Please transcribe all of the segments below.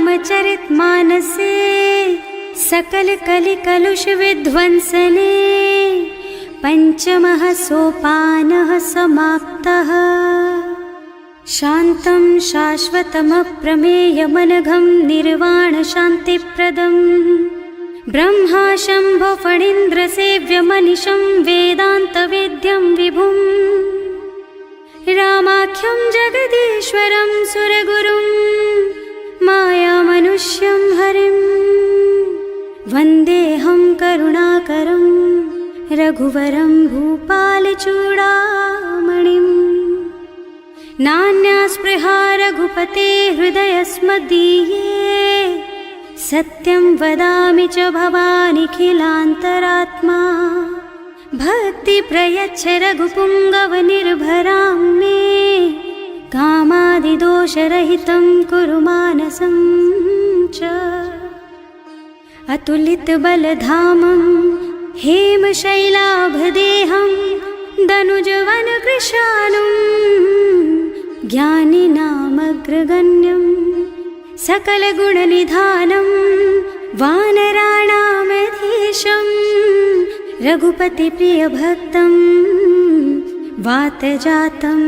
रामचरितमानसे सकल कलि कलुष विध्वंसने पंचमः सोपानः समाप्तः। शान्तं शाश्वतमप्रमेयमनघं निर्वाण शान्तिप्रदम् ब्रह्मा शम्भो फणीन्द्रसेव्यमनिशं वेदान्तवेद्यं विभुम् रामाख्यं जगदीश्वरं सुरगुरुं मायामनुष्यं हरिं वन्देऽहं करुणाकरं रघुवरं भूपालचूडामणिम्। नान्यास्पृहा रघुपते हृदयस्मदीये सत्यं वदामि च भवानिखिलान्तरात्मा। भक्ति प्रयच्छ रघुपुङ्गवनिर्भरां मे कामादिदोषरहितं कुरु मानसं च। अतुलितबलधामं हेमशैलाभदेहं दनुजवनकृशानुं ज्ञानिनामग्रगण्यं सकलगुणनिधानं वानराणामधीशं रघुपतिप्रियभक्तं वातजातं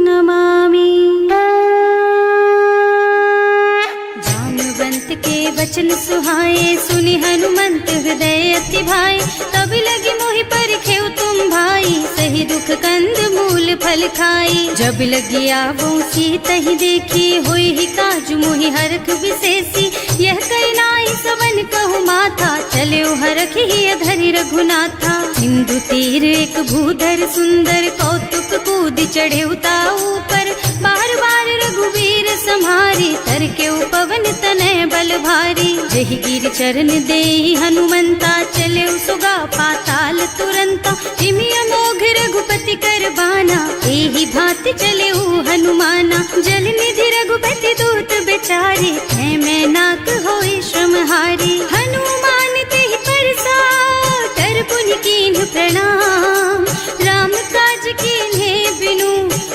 नमामि। जाम्बवंत के वचन सुहाए सुनि हनुमंत हृदय अति भाए। तब लगी मोहि परखेउ तुम भाई सही दुख कंद मूल फल खाई। जब लगी आवो सीतहि देखी होई ही काजु मोहि हरख विशेषी। यह कई नाई सवन कहु माथा चले हरख ही धरि रघुनाथा। सिंधु तीर एक भूधर सुंदर कौतुक कूद चढ़े उताऊ पर। बार बार रघुवीर सम्हारी तर के पवन तनय बल भारी। जहि गिर चरण देहि हनुमंता चले सुगा पाताल तुरंता। जिमि अमोघ रघुपति कर बाना एहि भांति चले हनुमाना। जल निधि रघुपति दूत बेचारे है मैं नाक होई श्रमहारी। हनुमान तेहि परसा कर पुनि कीन्ह प्रणाम। राम काज कीन्हे बिनु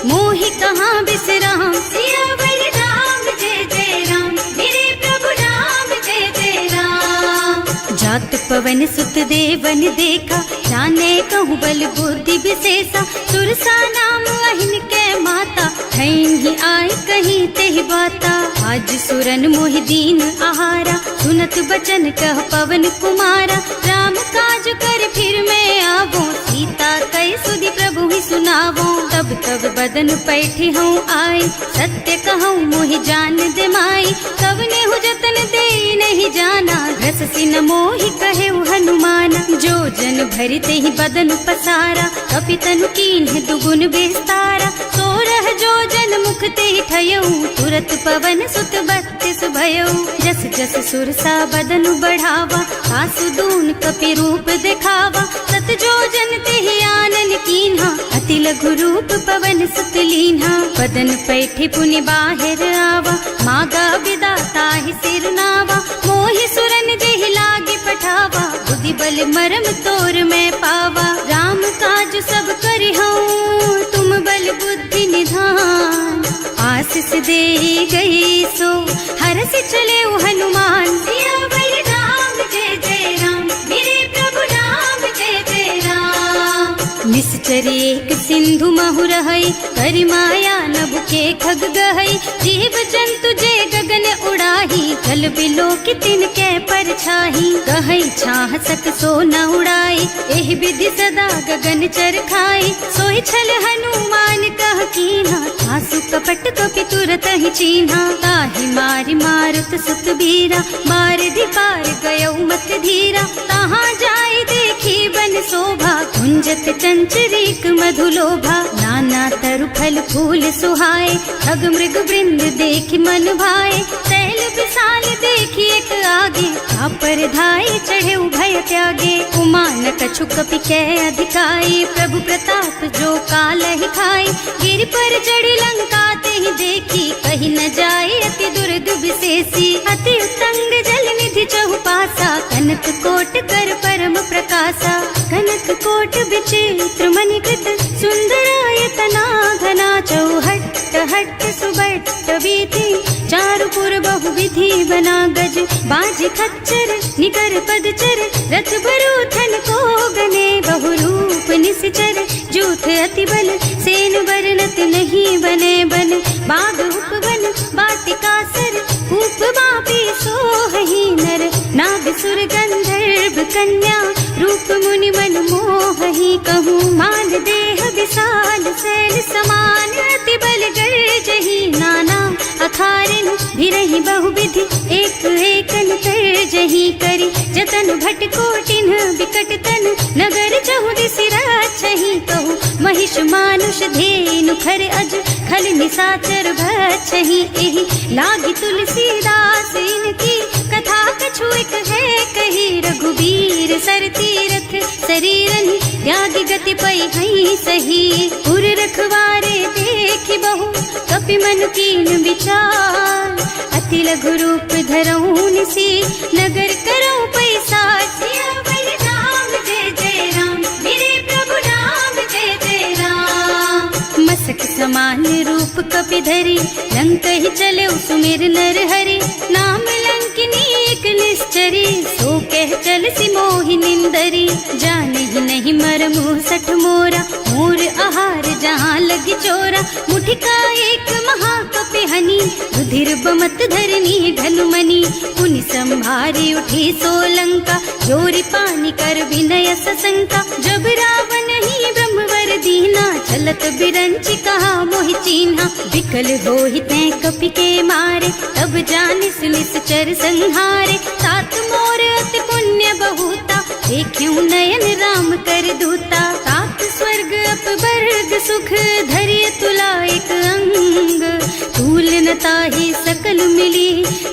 मोहि कहाँ बिसराम। सियावर राम जय जय राम मेरे प्रभु राम जय जय राम। जात पवन सुत देवन देखा जाने कहूँ बल बुद्धि विशेषा। सुरसा नाम अहिन के माता खैन ही आय कहीं तेहि बाता। आज सुरन मोहि दीन आहारा सुनत बचन कह पवन कुमारा। राम काज कर फिर मैं आवो सीता कई सुधि प्रभु ही सुनावो। तब तब बदन पैठी हूँ आई सत्य कहूँ मोहि जान दे माई। तब नेहु जतन दे नहीं जाना घस सिन मोहि कहे हनुमाना। जो जन भरते ही बदन पसारा कपितनु कीन्ह दुगुन विस्तारा। सोरह जो जन मुख ते ठयऊ तुरत पवन सुत बत्तीस भयऊ। जस जस सुरसा बदन बढ़ावा आसु दून कपि रूप दिखावा। सत जो जन ते आनन कीन्हा अति लघु रूप पवन सुत लीन्हा। बदन पैठे पुनि बाहिर आवा मागा विदा ताहि सिर नावा। मोहि सुरन जेहि लागे पठावा बुद्धि बल मरम तोर मैं पावा। राम काज सब करिहूँ तुम बल बुद्धि निधान। आशीष दे गई सो हरस चले हनुमान। सियावर राम जय जय राम मेरे प्रभु राम जय जय राम। निश्चर एक सिंधु महु रहई करि माया नभ के खग गहई। जीव जंतु जे गगन उड़ाही जल बिलो की तिनके परछाही। कहई छाह सक सो न उड़ाई एहि विधि सदा गगन चर खाई। सोहि छल हनुमान कह कीन्हा आसु कपट कपि तुरत ही चीन्हा। ताहि मारि मारुत सुत बीरा मार दी पार गयौ मत धीरा। तहाँ जाय देखी बन शोभा कुंजत चंचरीक मधुलोभा। नाना तरु फल फूल सुहाए खग मृग वृंद देखि मन भाए। शैल विशाल देखी एक आगे पर धाई चढ़े भय त्यागे। उमा न कछु कपि कै अधिकाई प्रभु प्रताप जो काल ही खाई। गिर पर चढ़ी लंका ते ही देखी कहीं न जाए अति दुर्द विशेषी। अति उत्तंग जल निधि चहुपासा कनक कोट कर परम प्रकाशा। कनक कोट विचित्र मणिकृत सुंदरायतना घना। चौहट्ट हट्ट सुबट्ट बीथी चारु पूर्व बहुविधि बना गज बाज खच्चर निकर पदचर रथ बरूथन को गने बहुरूप निश्चर जूथ अति बल सेन वर्णत नहीं बने बन बाग उपवन बाटिकासर कूप बापी सोहहि नर नाग सुर गंधर्व कन्या रूप मुनि मन मोहहि कहूँ मान देह विशाल शैल समान अति बल गर्जहि नाना अखारिन भिरहि बहुविधि एक एकन तरजहि करि जतन भट कोटिन बिकट तन नगर चहुदिस राछहि कहूँ महिष मानुष धेनु खर अज खल निशाचर भक्षहि एहि लागी तुलसीदास इनकी कथा कछु एक है कही रघुबीर सर तीरथ शरीरनि त्यागी गति पई हई सही पुर रखवारे देखि बहु कपि मन कीन विचार अति लघु रूप धरऊँ निसी नगर करऊँ पैसा सियावर राम जय जय राम मेरे प्रभु राम जय जय राम मसक समान रूप कपि धरी लंक ही चले सुमिर नर हरि नाम लंकिनी एक निश्चरी सो कह चल सी मोहि निंदरी जाने ही नहीं मरम सठ मोरा मोर आहार जहाँ लगी चोरा मुठिका एक महाकपि हनी रुधिर बमत धरनी ढनुमनी पुनि संभारी उठी सोलंका जोरी पानी कर विनय सशंका जब रावण ही ब्रह्मवर दीना चलत बिरंची कहा मोहि चीन्हा विकल होहि तै कपि के मारे तब जानिस निश्चर संहारे सात मोर अति पुण्य बहुता देखियो नयन राम कर दूता सात स्वर्ग अपवर्ग सुख धरिय तुला एक अंग तूल न ताहि सकल मिली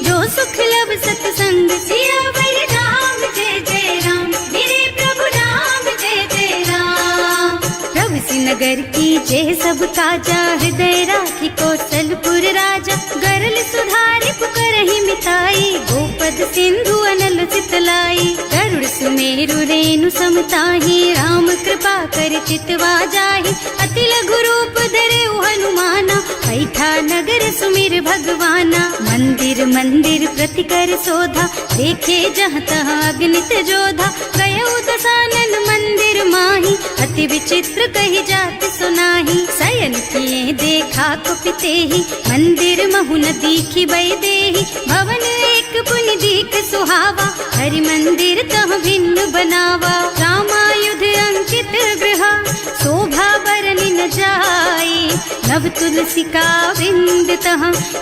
जो सुख लब सतसंग सियावर राम जय जय राम मेरे प्रभु राम जय जय राम प्रभु नगर की जय सब काजा हृदय राखी कौशलपुर राजा गरल सुधारी पुकरहि मिताई गोपद सिंधु अनल चितलाई गरुड़ सुमेरु रेणु समताहि राम कृपा कर चितवा जाहि अति लघु रूप धरे हनुमाना पैठा नगर सुमिर भगवाना मंदिर मंदिर प्रति कर शोधा देखे जहाँ तहाँ अग्नित जोधा गयो दशानन मंदिर माही अति विचित्र कही जात सुनाही शयन किए देखा कुपिते ही मंदिर महु न दीखी बई देही भवन एक पुनि दीख सुहावा हरि मंदिर तह भिन्न बनावा रामायुध अंकित गृहा शोभा बरनि न जाई नव तुलसी का वृंद तह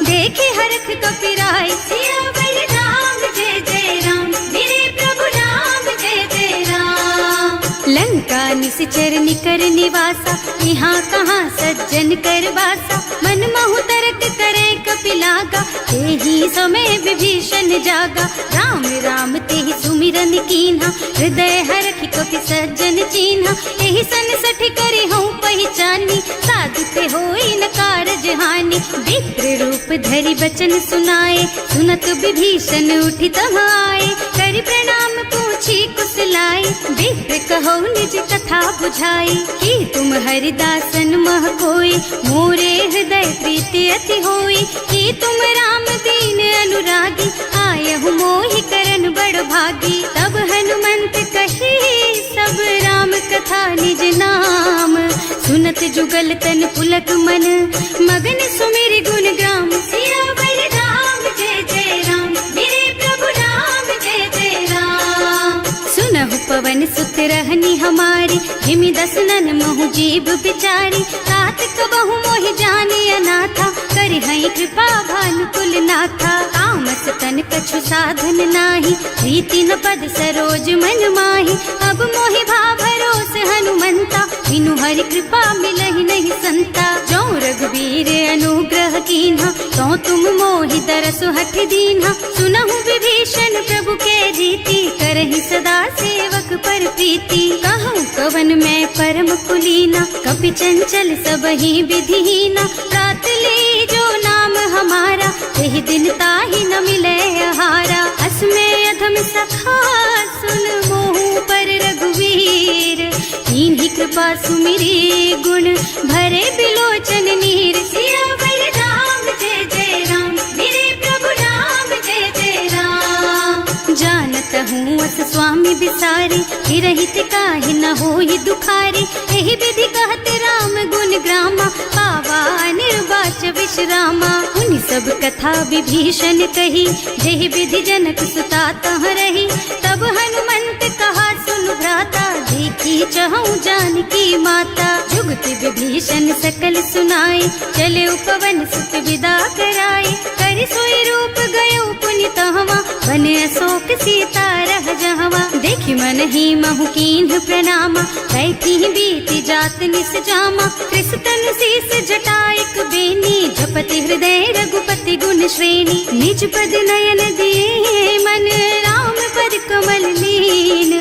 देखे हरख कपिराई सियावर राम जय जय राम मेरे प्रभु राम जय जय राम लंका निश्चर निकर निवासा यहाँ कहाँ सज्जन कर वासा मन महु तरक करे कपिलागा तेहि समय विभीषण जागा राम राम तेहि सुमिरन कीन्हा हृदय हरखि कपि सज्जन चीन्हा एहि सन सठि करि हूँ पहचानी साधु ते होई न कारज हानि विप्र रूप धरि बचन सुनाए सुनत विभीषण उठि तहाँ आए करि प्रणाम पूछी कुशलाए विप्र कहो निज कथा बुझाई कि तुम हरिदासन मह कोई मोरे हृदय प्रीति अति होई कि तुम राम दीन अनुरागी आयहु मोहि करन बड़ भागी तब हनुमंत कही सब राम कथा निज नाम सुनत जुगल तन पुलक मन मगन सुमिर गुण ग्राम सियावर राम जय जय राम मेरे प्रभु राम जय जय राम सुनहु पवन सुत रहनी हमारी हिमि दसनन महु जीव बिचारी तात कबहु मोहि जानी अनाथा करि हई कृपा भानुकुल नाथा तामस तन कछु साधन नाही प्रीति न पद सरोज मन माही अब मोहि भा भरोस हनुमंता बिनु हरि कृपा मिलहि नहीं संता जो रघुवीर अनुग्रह कीन्हा तो तुम मोहि दरसु हठ दीन्हा सुनहु विभीषण प्रभु के रीति करहि सदा सेवक पर प्रीति कहूँ कवन मैं परम कुलीना कपि चंचल सबहि विधिहीना प्रात ले जो नाम हमारा यही दिन ताहि न मिले आहारा असमय अधम सखा सुन मोहु पर रघुवीर इन्हीं कृपा सुमिरी गुण भरे बिलोचन नीर सियावर राम जय जय राम मेरे प्रभु राम स्वामी बिसारी, हिरहित काहे न होई दुखारी। एहि विधि कहत राम गुण ग्रामा, पावा निर्वाच विश्रामा। उन सब कथा विभीषण कही, जेहि विधि जनक सुता तह रही। तब हनुमंत कहा सुन भ्राता, देखी चहु जानकी माता। जुगति विभीषण सकल सुनाई, चले उपवन सुत विदा कराई। करि सोई रूप गयो पुनि तहवा, बने अशोक सीता रह जहवा। देखि मन ही महु कीन्ह प्रणामा, कैथी बीति जात निस जामा। कृष्ण शीस जटाइक बेनी, जपति हृदय रघुपति गुण श्रेणी। निज पद नयन दिए मन, राम पद कमल लीन।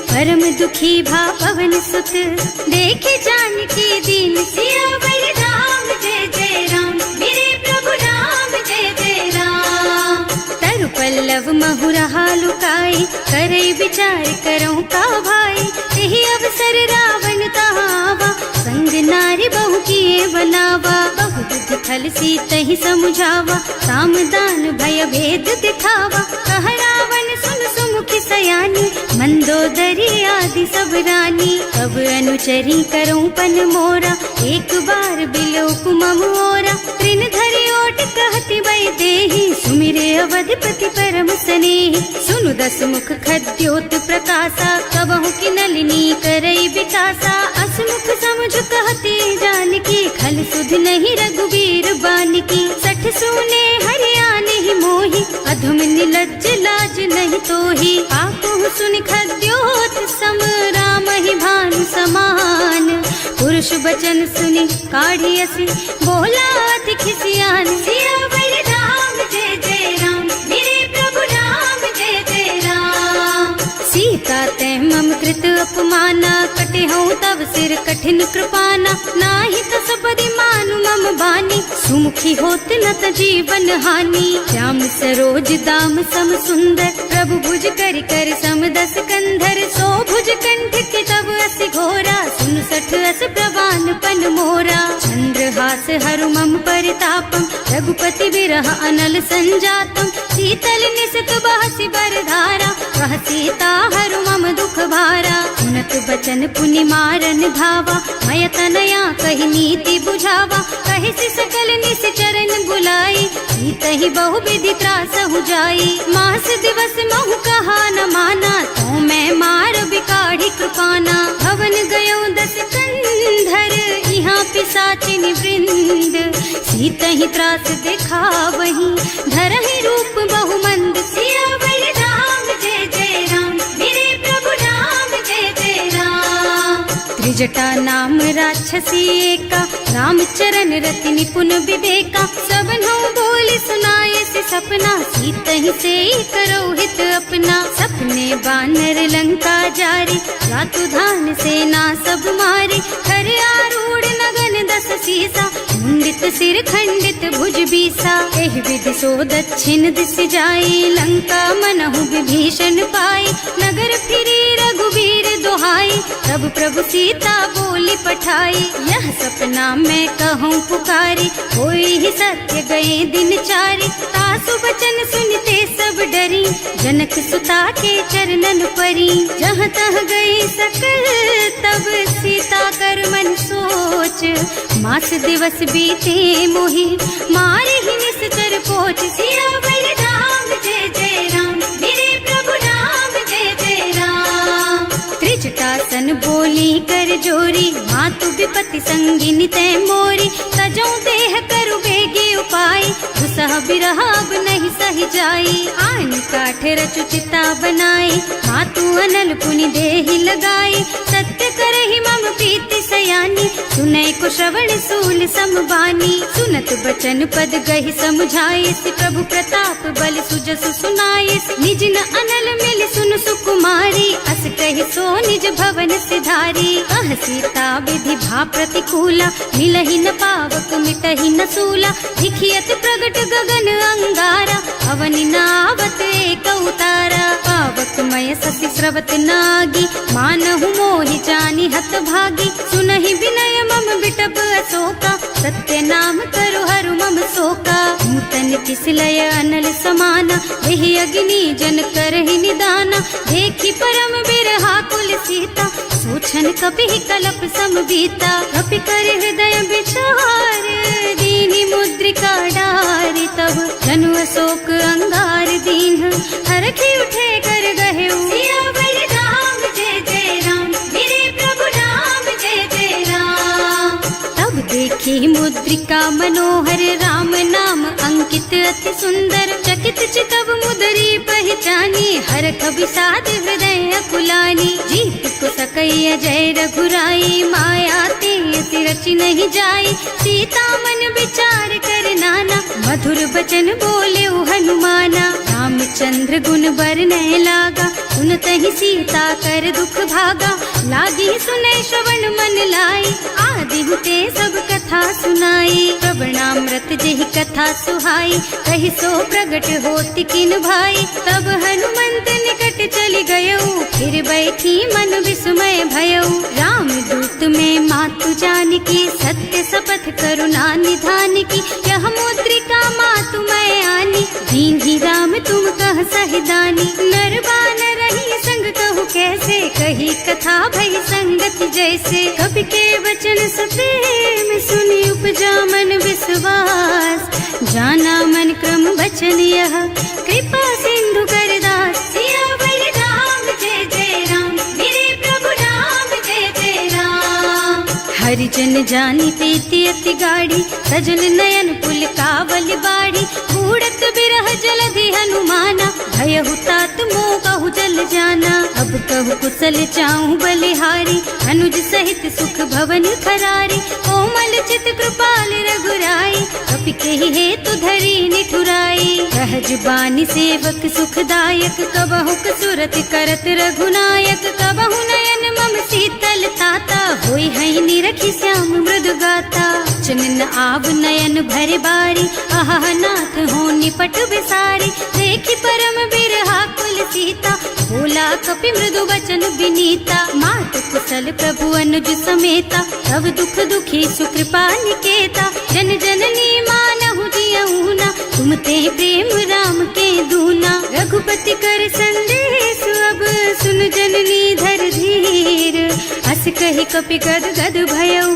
परम दुखी भा पवन सुत, देखे जानकी दीन। सियावर राम जय जय राम, मेरे प्रभु राम जय जय राम। तरु पल्लव महुरहा लुकाई, करई विचार करऊं का भाई। यही अवसर रावण तहावा, संग नारी बहु किए बनावा। बहु दुख फल सीतहि समुझावा, साम दान भय भेद दिखावा। कह रावण सुन सुमुखी सयानी, मंदोदरी आदि सब रानी। अब अनुचरी करऊं पन मोरा, एक बार बिलो कुमम ओरा। त्रिन धरि ओट कहति वै देहि, सुमिरे अवधपति परम स्नेहि। सुनु दस मुख खद्योत प्रकाशा, कबहु की नलिनी करई विकासा। असमुख समझ कहती जानकी, खल सुध नहीं रघुवीर बानकी। सठ सूने हरिया नहीं मोही, अधम निलज्ज लाज नहीं तोही। आपहु सुनि खद्योत सम, राम ही भानु समान। पुरुष बचन सुनि काढ़ियसि, बोला अति खिसियान। सियावर राम जय जय राम, मेरे प्रभु राम जय जय राम। सीता ते मम कृत अपमाना, कटे हूँ तब सिर कठिन कृपाना। नाही तो सबरि मानु मम बानी, सुमुखी होत न त जीवन हानि। श्याम सरोज दाम सम सुंदर, प्रभु भुज कर कर सम दस कंधर। सो भुज कंठ के तब अस घोरा, सुन सठ अस प्रवान पन मोरा। चंद्रहास हरु मम परितापम, रघुपति विरह अनल संजातम। शीतल निसित बहसि बरधारा, वह सीता हरु मम दुख भारा। सुनत बचन पुनि मारन धावा, मय तनया कहि नीति बुझावा। कहि सकल निस चरण बुलाई, सीतहि बहु विधि त्रासहु जाई। मास दिवस महु कहा न माना, तो मैं मार बिकाढ़ी कृपाना। भवन गयो दस कंधर, यहाँ पिशाचिनि वृंद। सीतहि त्रास दिखावहि, धरहि रूप बहु मंद। सियावर राम जय जय राम, मेरे प्रभु राम जय जय राम। त्रिजटा नाम राक्षसी एका, राम चरण रति निपुण विवेका। सबनों बोली सुनाए से सपना, सीतहि से करो हित अपना। सपने बानर लंका जारी, रातु धान सेना सब मारी। खर आरूढ़ नगन दस सीसा, मुंडित सिर खंडित भुज बीसा। एहि विधि सो दक्षिण दिस जाई, लंका मनहु विभीषण पाई। नगर फिरी रघुवीर दुहाई, तब प्रभु सीता बोली पठाई। यह सपना मैं कहूँ पुकारी, होई ही सत्य गए दिन चारी। तासु बचन सुनते सब डरी, जनक सुता के चरणन परी। जहाँ तह गई सकल तब सीता कर मन सोच। मास दिवस बीते मोहि, मारे ही निश्चर पोच। सियावर राम जय जय राम, मेरे प्रभु राम जय जय राम। त्रिजटासन बोली कर जोरी, मातु विपति संगिनी तै मोरी। तजो देह करु बेगी उपाय, दुसह बिरह अब नहीं सही जाई। आन काठ रचु चिता बनाई, मातु अनल पुनि देहि लगाई। सत्य करहि मम प्रीति सयानी, सुनै को श्रवण सूल समबानी। सुनत बचन पद गहि समुझाए, प्रभु प्रताप बल सुजसु सुनाए। निज न अनल मिल सुन सुकुमारी, अस कहि सो निज भवन सिधारी। कह सीता विधि भा प्रतिकूला, मिलहि न पावक मिटहि न सूला। दिखियत प्रगट गगन अंगारा, अवनि नावत एक उतारा। पावक मय ससि स्रवत नागी, मानहु मोहि जानि हत भागी। सुनहि विनय मम विटप अशोका, सत्य नाम करु हरु मम शोका। नूतन किस लय अनल समाना, यही अग्नि जन करहि निदाना, देखी परम बिरहा कुल सीता, सोचन कपि कलप सम बीता, कपि कर हृदय विचार, दीनी मुद्रिका डारी, तब जनु अशोक अंगार दीन, हरखी उठे कर गहे सियावर राम जय जय राम, मेरे प्रभु राम जय जय राम। तब देखी मुद्रिका मनोहर, राम नाम अंकित अति सुंदर, चकित चितव मुदरी पहचानी, हरख विषाद हृदय अकुलानी, जीत को सकैया जय रघुराई, माया ते रचि नहीं जाई, सीता मन विचार कर नाना, मधुर बचन बोले हनुमाना, रामचंद्र गुण बरनय लागा, सुनत ही सीता कर दुख भागा, लागी सुने श्रवण मन लाई, आदि ते सब कथा सुनाई, प्रवणामृत जेहि कथा सुहाई, कहि सो प्रगट होति किन भाई, तब हनुमंत निकट चली गयऊ, फिर बैठी मन विस्मय भयऊ, राम दूत में मातु जानकी, सत्य शपथ करुणा निधान की, यह मुद्रिका मातु मैं आनी, दीन ही राम तुम कह सहिदानी, नरबान रही संग कहु कैसे, कही कथा भई संगत जैसे, कवि के वचन सप्रेम सुनि उपजा मन विश्वास, जाना मन क्रम वचन यह, कृपा सिंधु कर दास, सियावर राम जय जय राम, मेरे प्रभु राम जय जय राम। हरिजन जानी प्रीति अति गाढ़ी, सजल नयन पुल कावल बाढ़ी, बूढ़त बिरह जलधि हनुमाना, भयहु तात मोह कहु जल जाना, अब कहु कुशल चाहूं बलिहारी, अनुज सहित सुख भवन खरारी, कोमल चित कृपाल रघुराई, कपि केहि हेतु धरी निठुराई, सहज बानी सेवक सुखदायक, कबहु सुरत करत रघुनायक, कबहु नयन मम शीतल ताता, होई है निरखी श्याम मृदु गाता, चनन आव नयन भरे बारी, आहा नाथ हो निपट विसारी, देखी परम बिरहा कुल सीता, बोला कपि मृदु वचन विनीता, मात कुशल प्रभु अनुज समेता, तब दुख दुखी सुकृपा निकेता, जन जननी मानहु जियऊना, तुम ते प्रेम राम के दूना, रघुपति कर संदेश अब सुन जननी धर धीर, अस कहि कपि गद गद भयऊ,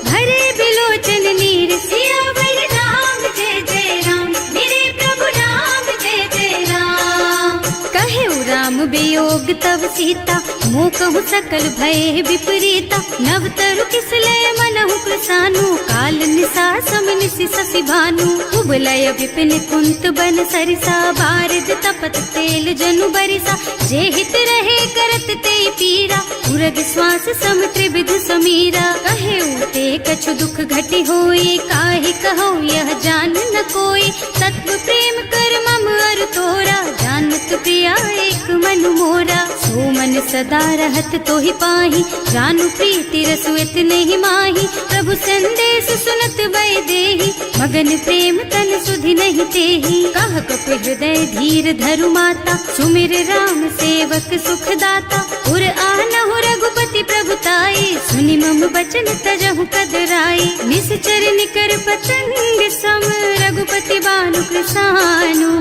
भरे बिलोचन नीर, सियावर राम जय जय राम, मेरे प्रभु राम जय जय राम। कहेउ राम वियोग तब सीता, मोह कहु सकल भय विपरीता, नव तरु किसलय मनहु प्रसानु, काल निसा सम निसि शशि भानु, उबलय विपिन कुंत बन सरिसा, बारिद तपत तेल जनु बरिसा, जे हित रहे करत ते पीरा, उरग श्वास सम त्रिविध समीरा, कहेउ ते कछु दुख घटी होई, काहि कहो यह जान न कोई, तत्व प्रेम कर मम अर तोरा, जानत प्रिया एक मन मोरा, सो मन सदा रहत तोहि पाही, जानु प्रीति रसु इतने ही माही, प्रभु संदेश सुनत वै देही, मगन प्रेम तन सुधि नहीं तेही, कह कप हृदय धीर धरु माता, सुमिर राम सेवक सुख दाता, उर आनहु रघुपति प्रभुताई, सुनि मम बचन तजहु कदराई, निश्चर निकर पतंग सम, रघुपति बानु कृसानु,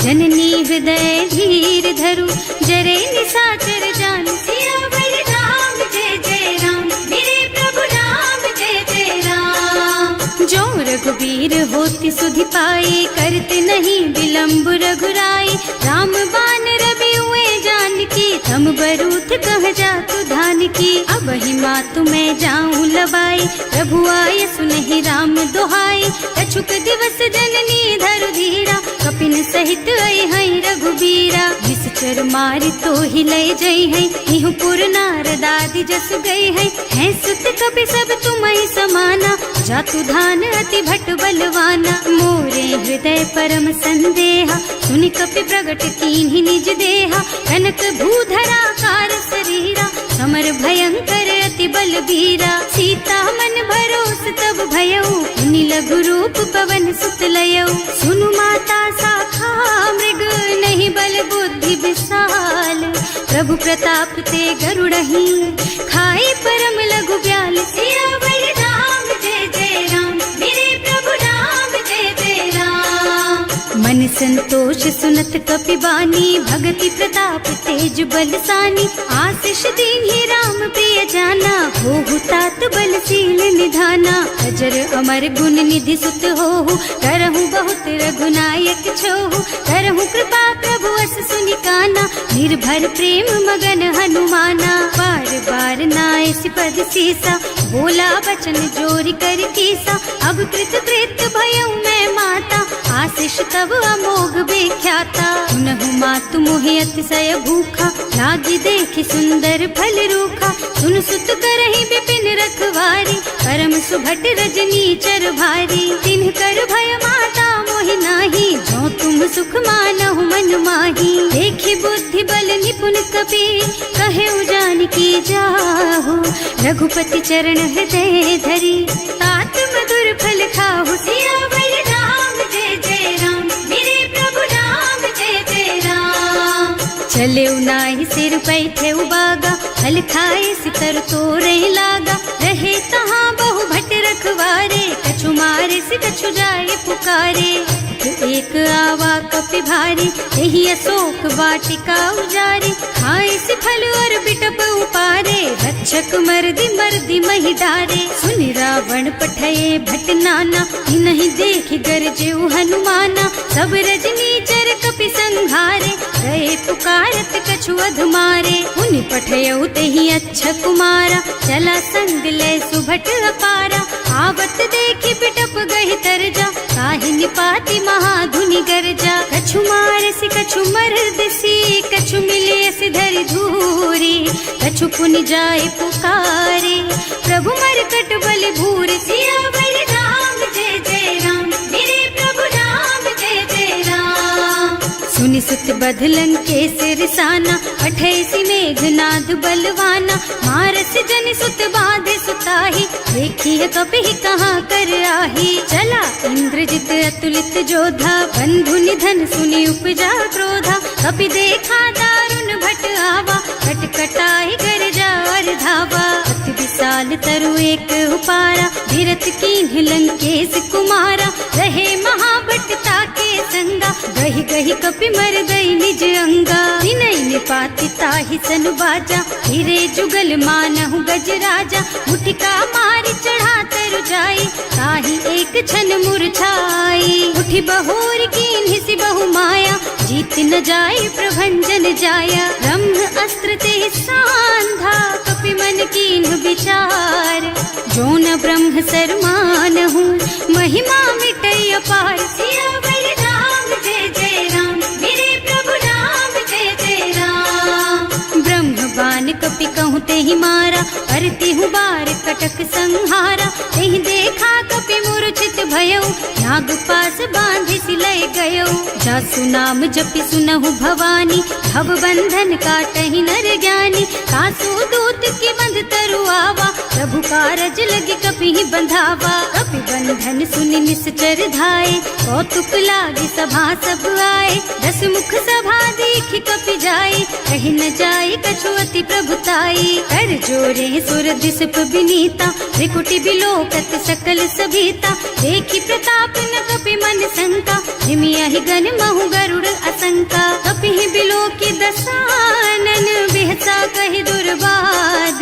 जननी हृदय धीर धरु, जरे निशाचर जानु, सियावर राम जय जय राम, मेरे प्रभु राम जय जय राम। जो रघुबीर होति सुधि पाए, करते नहीं विलंब रघुराई, राम बान रवि हुए जानकी, थम बरूथ कह जातु धान की, अब ही मातु मैं जाऊं लबाई, प्रभु आय सुनहि राम दोहाई, कछुक दिवस जननी धरु धीरा, कपिन सहित आई है रघुबीरा, निश्चर मारि तो ही ले जई है, इहु पुर नारद आदि जस गई है सुत कपि सब तुम्हि समाना, जातु धान अति भट बलवाना, मोरे हृदय परम संदेहा, सुनि कपि प्रगट कीन्हि निज देहा, कनक भूधरा कार शरीरा, समर भयंकर अति बलबीरा, सीता मन भरोस तब भयऊ, मुनि लघु रूप पवन सुत लयऊ, सुनु माता शाखा मृग नहीं बल बुद्धि विशाल, प्रभु प्रताप ते गरुड़हि, खाई परम लघु ब्याल, सियावर राम जय जय राम, मेरे प्रभु राम जय जय राम। मन संतोष सुनत कपिबानी, भगति प्रताप तेज बलसानी। आशीष दीन्हि राम प्रिय जाना, होहु तात बलशील निधाना। अजर अमर गुण निधि सुत होहु, करहु बहुत रघुनायक छोहु। करहु कृपा प्रभु अस सुनि काना, निर्भर प्रेम मगन हनुमाना। बार बार नाय सिपद सीसा, बोला बचन जोरि कर कीसा। अब कृत कृत भयउ मैं माता, आशीष तब अमोघ बेख्याता। सुनहु मातु मोहि अतिशय भूखा, लागी देखि सुंदर फल रूखा। सुन सुत करहि विपिन रखवारी, परम सुभट रजनी चर भारी। तिन्ह कर भय माता मोहि नाही, जो तुम सुख मानहु मन माही। देखि बुद्धि बल निपुण कपि, कहे जानकी जाहु। रघुपति चरण हृदय धरी, तात मधुर फल खाहु। सियावर राम जय जय राम, मेरे प्रभु राम जय जय राम। चले नाहि सिर पैठे उबागा, फल खाए सितर तोरे लागा। रहे तहाँ बहु भट रखवारे, कछु मारे से कछु जाए पुकारे। एक आवा कपि भारी, यही अशोक वाटिका उजारी। खाए से फल और बिटप उपारे, रक्षक मर्दी मर्दी मही डारे। सुनि रावण पठये भट नाना, नहीं देखि गरजेउ हनुमाना। सब रजनी चर कपि संहारे, गए पुकारत कछु अधमारे। उनि पठयउ तेहि अच्छा कुमारा, चला संग ले सुभट अपारा। आवत देखि बिटप गहि तरजा, काहि निपाति महाधुनि गरजा। कछु मारसि कछु मरदसी, कछु मिलियसि धरि धूरी। कछु पुनि जाय पुकारे, प्रभु मरकट बल भूरि। सियावर राम जय जय राम, मेरे प्रभु राम जय जय राम। सुनि सुत बधलन के सिरसाना, पठैसि मेघनाद बलवाना। मारस जन सुत बाधे सुताही, देखी है कपि कहाँ कर आही। चला इंद्रजित अतुलित जोधा, बंधु निधन सुनि उपजा क्रोधा। कपि देखा दारुण भट आवा, कटकटाई गरजा और धावा। अति विशाल तरु एक उपारा, धीरथ कीन्ह लंकेश कुमारा। रहे महाभट ताके संगा, गहि गहि कपि मर गई निज अंगा। तिनहि निपाति ताहि सन बाजा, हिरे जुगल मानहु गज राजा। मुठिका मारि चढ़ा तरु जाई, ताहि एक छन मुरझाई। उठि बहोर कीन्हि सि बहु माया, जीत न जाय प्रभंजन जाया। ब्रह्म अस्त्र तेहि सांधा, कपि मन कीन्ह विचार। जो न ब्रह्म सर मानहु, महिमा मिटै अपार। सियावर राम जय जय राम, मेरे प्रभु राम जय जय राम। ब्रह्म बान कपि कहूँ तेहि मारा, करतिहु बार कटक संहारा। तेहि देखा कपि मूर्छित भयउ, नाग पास बांधि सिलय गयउ। जासु नाम जपि सुनहु भवानी, भव बंधन काटहि नर ज्ञानी। कासु दूत के बंध तरु आवा, प्रभु कारज लगी कपि बंधावा। कपि बंधन सुनि निश्चर धाये, कौतुक लागी सभा सब आए। दस मुख सभा देखि कपि जाए, कहि न जाए कछु अति प्रभुताई। कर जोरे सुर दिसप बिनीता, त्रिकुटि बिलोकत सकल सभीता। देखि प्रताप न कपि मन शंका, जिमियाहि गन महु गरुड़ असंका। कपि बिलोकि दसानन, बिहसा कहि दुर्बाद।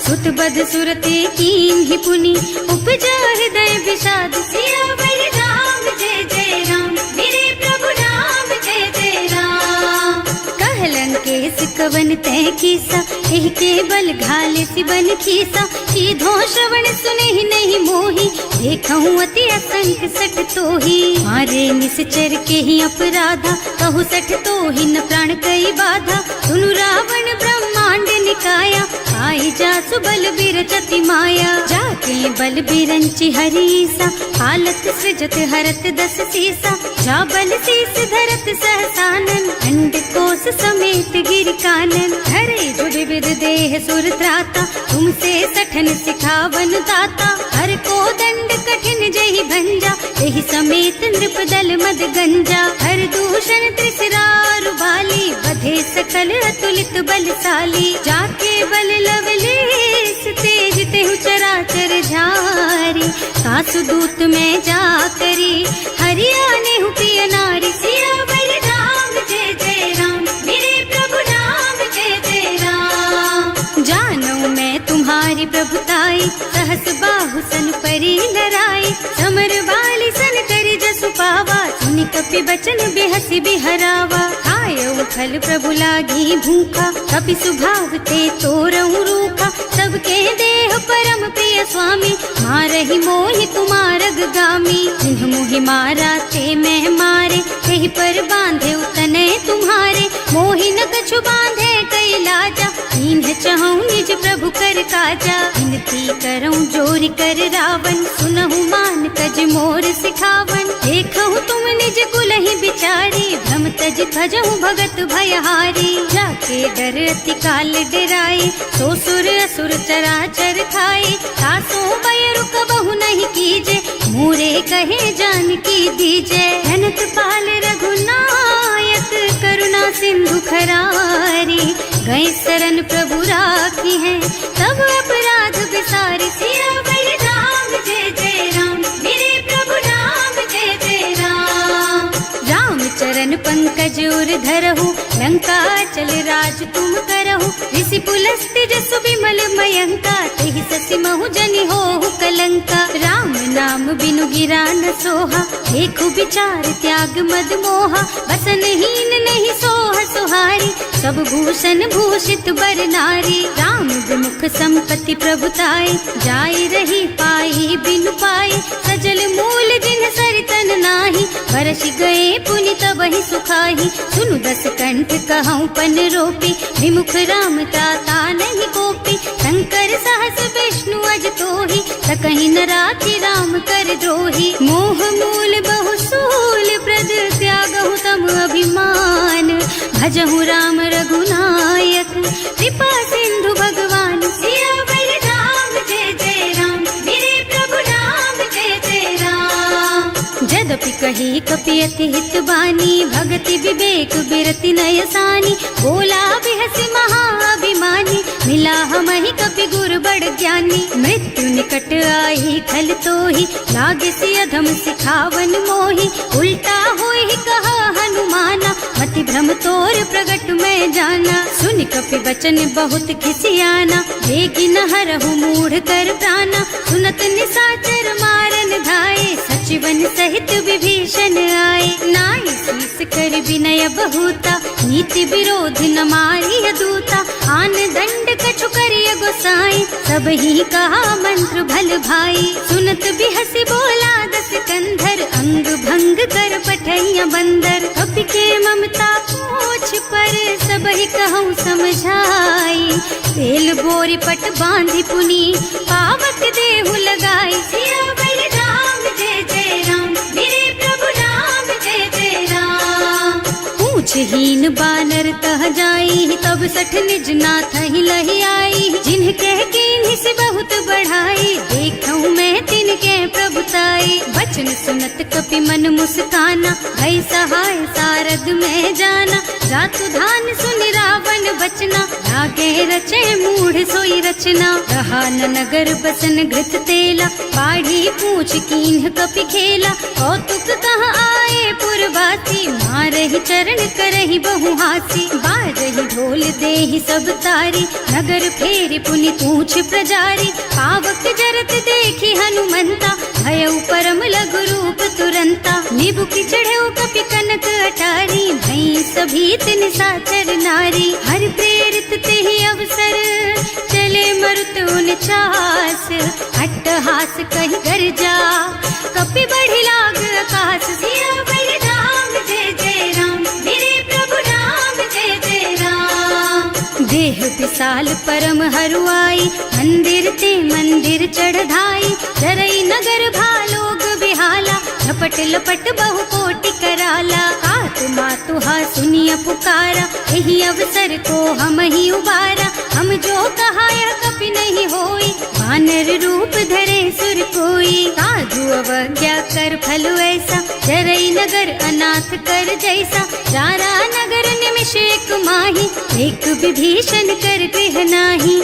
सुत बध सुरते कीन्हि पुनि, उपजा हृदय विषाद। सियावर राम जय जय राम, मेरे प्रभु राम जय जय राम। कहलन केस कवन तै कीसा, एहि के बल घाले सिबन खीसा। सीधो श्रवण सुनहि नहीं मोही, देखहु अति असंख सठ तोही। मारे निश्चर के ही अपराधा, कहु सठ तोही न प्राण कई बाधा। सुनु रावण ब्रह्मांड निकाया, आई जासु बल बिरचति माया। जाके बल बिरंचि हरीसा, हालत सृजत हरत दस सीसा। जा बल शीस धरत सहसानन, अंड कोस समेत गिर कानन। धरे जो विविध देह सुर त्राता, तुमसे सठन सिखावन दाता। हर को दंड कठिन जहि भंजा, एहि समेत नृप दल मद गंजा। हर दूषण त्रिसरारु बाली, बधे सकल अतुलित बलशाली। जाके बल लवलेस तेज तेहु चराचर झारी। सासु दूत में जा करी हरियाणे हूँ प्रिय नारी। सियावर राम जय जय राम, मेरे प्रभु राम जय जय राम। जानू मैं तुम्हारी प्रभुताई, सहस बाहु सन परी लराई। समर बाली सन करी जसु पावा, सुनि कपि बचन बेहसी बिहरावा। खायऊ फल प्रभु लागी भूखा, कपि सुभाव ते तोरऊ रूखा। सबके देह परम प्रिय स्वामी, मारहि मोहि कुमारग गामी। जिन्ह मोहि मारा ते मैं मारे, तेहि पर बांधे तने तुम्हारे। मोहि न कछु बांधे कई लाजा, इन्ह चहु निज प्रभु कर काजा। विनती करऊं जोरि कर रावण, सुनहु मान तज मोर सिखावन। देखहु तुम निज कुलहि बिचारी, भ्रम तज भजहु भगत भयहारी। जाके डर अति काल डराए, सो सुर असुर चराचर खाए। तासो बैरु कबहु नहीं कीजे, मोरे कहे जानकी दीजे। अनंत पाल रघुनायक, करुणा सिंधु खरारी। गए शरण प्रभु राखी है, सब अपराध विसारी। सियावर राम जय जय राम, मेरे प्रभु राम जय जय राम। राम चरण पंकज उर धरहु, लंका चल राज तुम करहु। ऋषि पुलस्त्य जसु विमल मयंका, तेहि ससि महु जनि होहु कलंका। राम नाम बिनु गिरा न सोहा, देखु विचार त्याग मद मोहा। बसनहीन नहीं सोह सुहारी, सब भूषण भूषित बर नारी। राम विमुख संपत्ति प्रभुताई, जाय रही पाई बिनु पाई। सजल मूल जिन सरितन नाही, बरसि गए पुनि तबहि सुखाही। सुनु दस कंठ कहऊँ पन रोपी, विमुख राम त्राता नहीं कोपी। शंकर सहस विष्णु अज तोहि, सकहि न राखि राम कर द्रोही। मोह मूल बहु सूल प्रद, त्यागहु तम अभिमान। भजहु राम रघुनायक, कृपा सिंधु भगवान। सियावर राम जय जय राम, मेरे प्रभु राम जय जय राम। जदपि कही कपि अति हित बानी, भगति विवेक बिरति नय सानी। बोला बिहसि महाअभिमानी, मिला हमहि कपि गुर बड़ ज्ञानी। मृत्यु निकट आई खल तोहि, लागे सि अधम सिखावन मोहि। उल्टा होहि कहा हनुमाना, मति भ्रम तोर प्रगट में जाना। सुनि कपि बचन बहुत खिसियाना, देगी न हरहु मूढ़ कर प्राणा। सुनत निशाचर मारन धाये, सचिवन सहित विभीषण आए। नाई शीस कर विनय बहुता, नीति विरोध न मारिय दूता। आन दंड कछु करिय गोसाई, सब ही कहा मंत्र भल भाई। सुनत बिहसि बोला दस कंधर, अंग भंग कर पठैया बंदर। कपि के ममता पूछ पर, सब ही कहूँ समझाई। तेल बोरी पट बांधि पुनी, पावक देहु लगाई। सियावर राम जय जय राम, मेरे प्रभु राम जय जय राम। पूछहीन बानर तह जाई, तब सठ निज नाथ ही लही आई। जिन्ह कह कीन्हि से बहुत बढ़ाई, देखऊँ मैं तिनके प्रभुताई। बचन सुनत कपि मन मुस्काना, भई सहाय सारद में जाना। जातु धान सुनि रावण बचना, लागे रचे मूढ़ सोई रचना। रहा न नगर बसन घृत तेला, बाढ़ी पूछ कीन्ह कपि खेला। कौतुक कहाँ आए पुरवासी, मारहि चरण करहि बहु हासी। बाजहि ढोल देहि सब तारी, नगर फेरि पुनि पूछ प्रजारी। पावक जरत देखि हनुमंता, भयउ परम लघु रूप तुरंता। निबुकि चढ़ऊ कपि कनक अटारी, भई सभी तिन साचर नारी। हर प्रेरित तेहि अवसर, चले मरुत उनचास। अट्टहास कहि गर्जा, कपि बढ़ि लाग आकाश। सियावर राम जय जय राम, मेरे प्रभु राम जय जय राम। देह विशाल परम हरुआई, मंदिर ते मंदिर चढ़धाई। चरई नगर भालोग बिहाला, झपट लपट बहु कोटि कराला। आत्मा तुहा सुनिय पुकारा, यही अवसर को हम ही उबारा। हम जो कहा यह कपि नहीं होई, वानर रूप धरे सुर कोई। साधु अवज्ञा कर फल ऐसा, चरई नगर अनाथ कर जैसा। चारा नगर निमिष एक माही, एक विभीषण कर गृह नाही।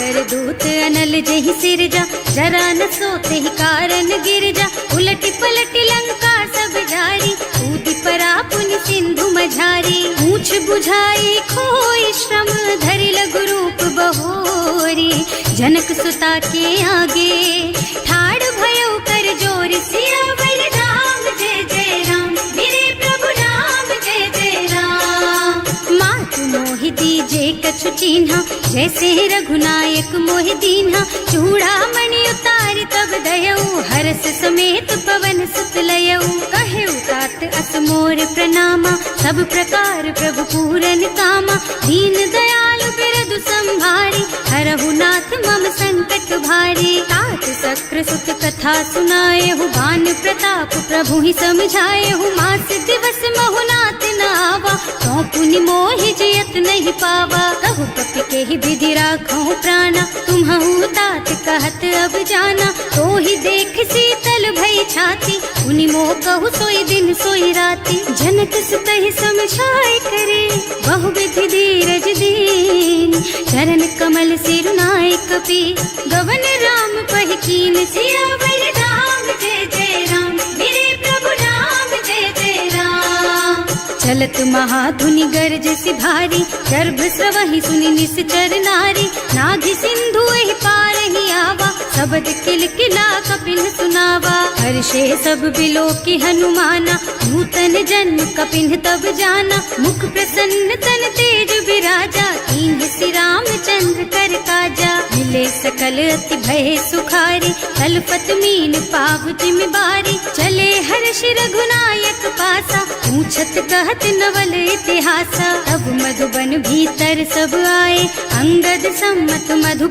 सागर दूत अनल जही सिरजा, जरा न सोते ही कारण गिर जा। उलटी पलटी लंका सब जारी, कूदी परा पुनि सिंधु मझारी। पूछ बुझाई खोई श्रम, धरि लघु रूप बहोरी। जनक सुता के आगे ठाड़ भयो कर जोरी। सियावर राम जय जय राम, मेरे प्रभु राम जय जय राम। मातु मोहि दीजे कछु चिन्हा, जैसे रघुनायक मोहि दीन्हा। चूड़ामणि उतारि तब दयऊ, हरस समेत पवन सुत लयऊ। कहेउ तात अस मोर प्रणामा, सब प्रकार प्रभु पूरन कामा। दीन दयालु बिरदु संभारी, हरहु नाथ मम संकट भारी। तात सक्र सुत कथा सुनाएहु, भान प्रताप प्रभु ही समझाएहु। मास दिवस महु नाथ न आवा, तो पुनि मोहि जियत नहीं पावा। कहु कपि के ही विधि राखहु प्राणा, तुम्हु तात कहत अब जाना। तो ही देख शीतल भई छाती, पुनि मोह कहु सोई दिन सोई राती। जनक सुतहि समझाए करे, बहु विधि धीरज दीन। चरण कमल सिरुनाए कपि, गवन राम पहि कीन। सियावर राम जय जय राम, मेरे प्रभु राम जय जय राम। चलत महाधुनि गर्ज सि भारी, गर्भ स्रवहि सुनि निश्चर नारी। नाभि सिंधु एहि पार ही आवा, शबद किल किला कपिन सुनावा। हर्षे सब बिलो की हनुमाना, नूतन जन्म कपिन तब जाना। मुख प्रसन्न तन तेज विराजा, कीन्ह श्री रामचंद्र कर काजा। मिले सकल अति भय सुखारी, तलपत मीन पाव जिम बारी। चले हर्ष रघुनायक पासा, पूछत कहत नवल इतिहासा। तब मधुबन भीतर सब आए, अंगद सम्मत मधु